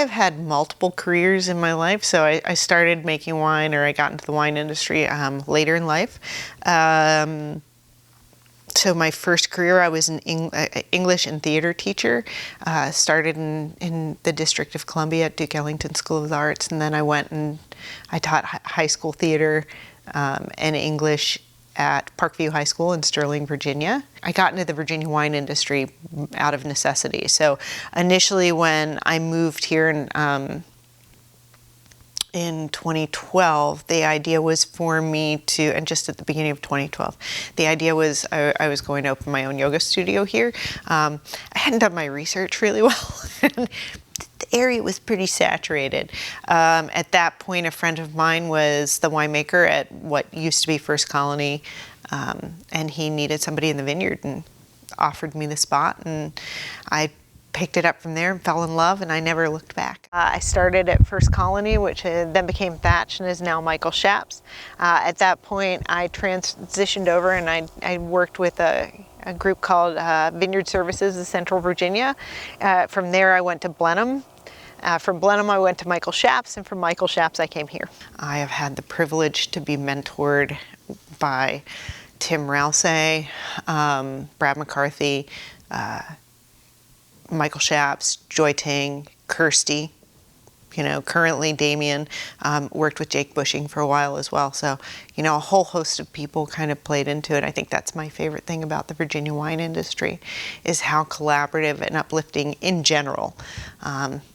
I've had multiple careers in my life. So I started making wine, or I got into the wine industry later in life. So my first career, I was an English and theater teacher. Started in the District of Columbia at Duke Ellington School of the Arts, and then I went and I taught high school theater and English at Parkview High School in Sterling, Virginia. I got into the Virginia wine industry out of necessity. So initially when I moved here in 2012, the idea was for me to, and just at the beginning of 2012, the idea was I was going to open my own yoga studio here. I hadn't done my research really well. The area was pretty saturated. At that point, a friend of mine was the winemaker at what used to be First Colony, and he needed somebody in the vineyard and offered me the spot, and I picked it up from there and fell in love, and I never looked back. I started at First Colony, which then became Thatch and is now Michael Schaap's. At that point, I transitioned over and I worked with a group called Vineyard Services of Central Virginia. From there, I went to Blenheim. From Blenheim, I went to Michael Schaap's, and from Michael Schaap's, I came here. I have had the privilege to be mentored by Tim Rousay, Brad McCarthy, Michael Schaap's, Joy Ting, Kirsty, currently Damien, worked with Jake Bushing for a while as well. So, a whole host of people kind of played into it. I think that's my favorite thing about the Virginia wine industry, is how collaborative and uplifting in general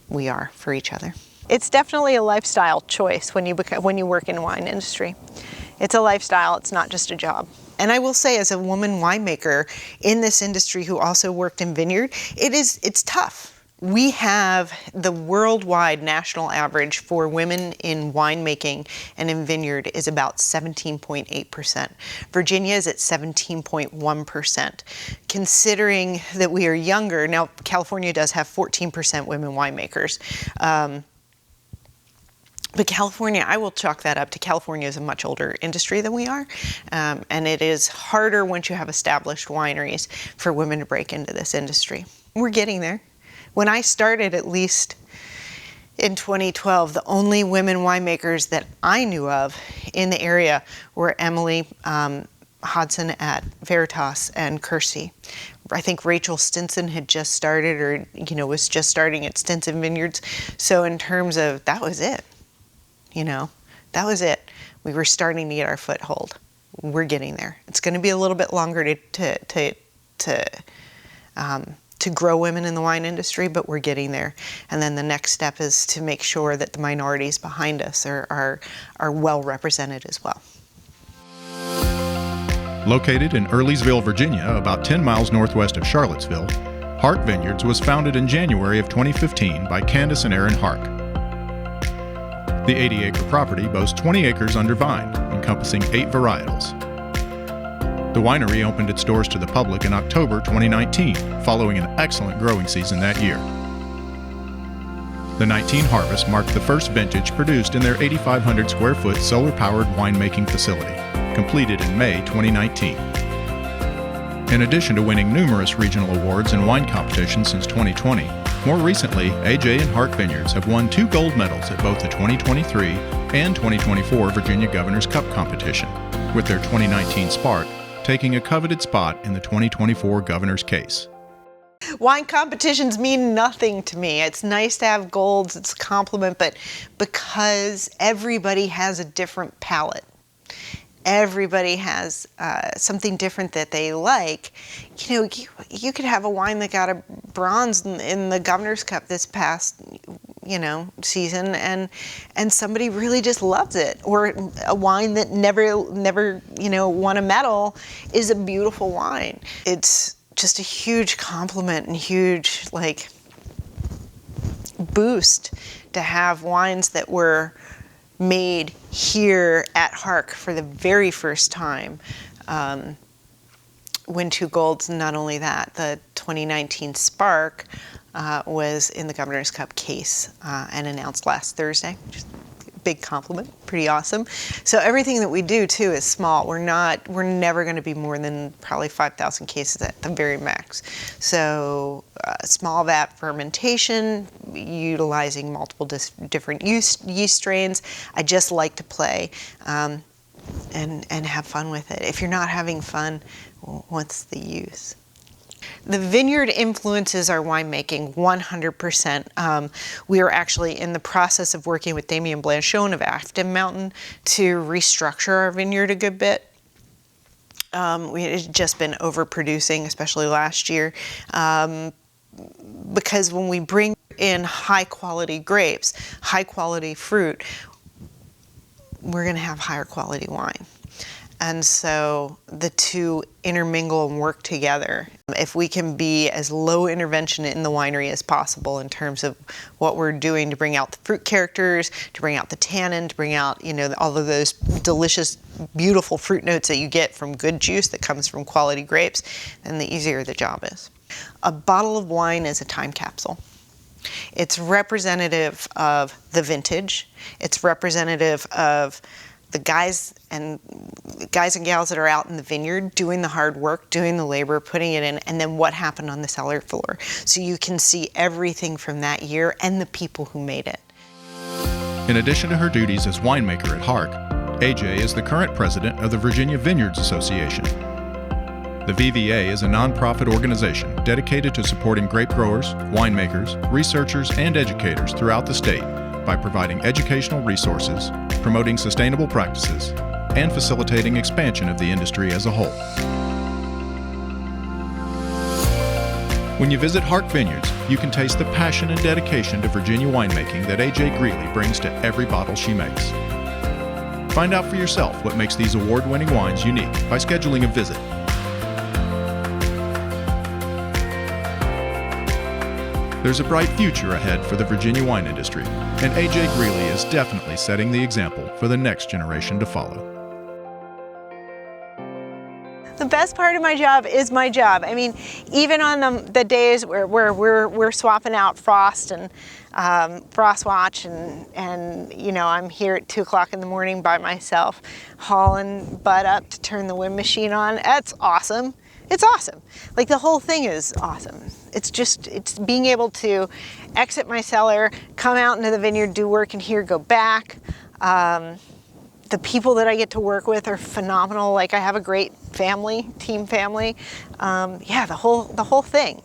we are for each other. It's definitely a lifestyle choice when you work in the wine industry. It's a lifestyle, it's not just a job. And I will say, as a woman winemaker in this industry who also worked in vineyard, it's tough. We have the worldwide national average for women in winemaking and in vineyard is about 17.8%. Virginia is at 17.1%. Considering that we are younger, now California does have 14% women winemakers. But California, I will chalk that up to California is a much older industry than we are. And it is harder once you have established wineries for women to break into this industry. We're getting there. When I started, at least in 2012, the only women winemakers that I knew of in the area were Emily Hodson at Veritas and Kirsty. I think Rachel Stinson had just started, or was just starting at Stinson Vineyards. So in terms of, that was it. That was it. We were starting to get our foothold. We're getting there. It's going to be a little bit longer to grow women in the wine industry, but we're getting there. And then the next step is to make sure that the minorities behind us are well represented as well. Located in Earlysville, Virginia, about 10 miles northwest of Charlottesville, Hark Vineyards was founded in January of 2015 by Candace and Aaron Hark. The 80-acre property boasts 20 acres under vine, encompassing 8 varietals. The winery opened its doors to the public in October 2019, following an excellent growing season that year. The 19 harvest marked the first vintage produced in their 8,500 square foot solar-powered winemaking facility, completed in May 2019. In addition to winning numerous regional awards and wine competitions since 2020, more recently, AJ and Hark Vineyards have won 2 gold medals at both the 2023 and 2024 Virginia Governor's Cup competition, with their 2019 Spark taking a coveted spot in the 2024 Governor's Case. Wine competitions mean nothing to me. It's nice to have golds, it's a compliment, but because everybody has a different palate, everybody has something different that they like. You could have a wine that got a bronze in the Governor's Cup this past, season, and somebody really just loves it. Or a wine that never, won a medal is a beautiful wine. It's just a huge compliment and huge, boost to have wines that were made here at Hark for the very first time win 2 golds. Not only that, the 2019 Spark was in the Governor's Cup case and announced last Thursday, which is big compliment, pretty awesome. So everything that we do too is small. We're never going to be more than probably 5,000 cases at the very max. So small vat fermentation, utilizing multiple different yeast strains. I just like to play and have fun with it. If you're not having fun, what's the use? The vineyard influences our winemaking 100%. We are actually in the process of working with Damien Blanchon of Afton Mountain to restructure our vineyard a good bit. We had just been overproducing, especially last year, because when we bring in high quality grapes, high quality fruit, we're going to have higher quality wine. And so the two intermingle and work together. If we can be as low intervention in the winery as possible in terms of what we're doing to bring out the fruit characters, to bring out the tannin, to bring out, all of those delicious, beautiful fruit notes that you get from good juice that comes from quality grapes, then the easier the job is. A bottle of wine is a time capsule. It's representative of the vintage. It's representative of the guys and gals that are out in the vineyard doing the hard work, doing the labor, putting it in, and then what happened on the cellar floor. So you can see everything from that year and the people who made it. In addition to her duties as winemaker at Hark, AJ is the current president of the Virginia Vineyards Association. The VVA is a nonprofit organization dedicated to supporting grape growers, winemakers, researchers, and educators throughout the state by providing educational resources, promoting sustainable practices, and facilitating expansion of the industry as a whole. When you visit Hark Vineyards, you can taste the passion and dedication to Virginia winemaking that AJ Greely brings to every bottle she makes. Find out for yourself what makes these award-winning wines unique by scheduling a visit. There's a bright future ahead for the Virginia wine industry, and AJ Greely is definitely setting the example for the next generation to follow. The best part of my job is my job. I mean, even on the days where we're swapping out frost and frost watch and I'm here at 2 o'clock in the morning by myself, hauling butt up to turn the wind machine on. That's awesome. It's awesome. Like, the whole thing is awesome. It's being able to exit my cellar, come out into the vineyard, do work in here, go back. The people that I get to work with are phenomenal. Like, I have a great team family. The whole thing.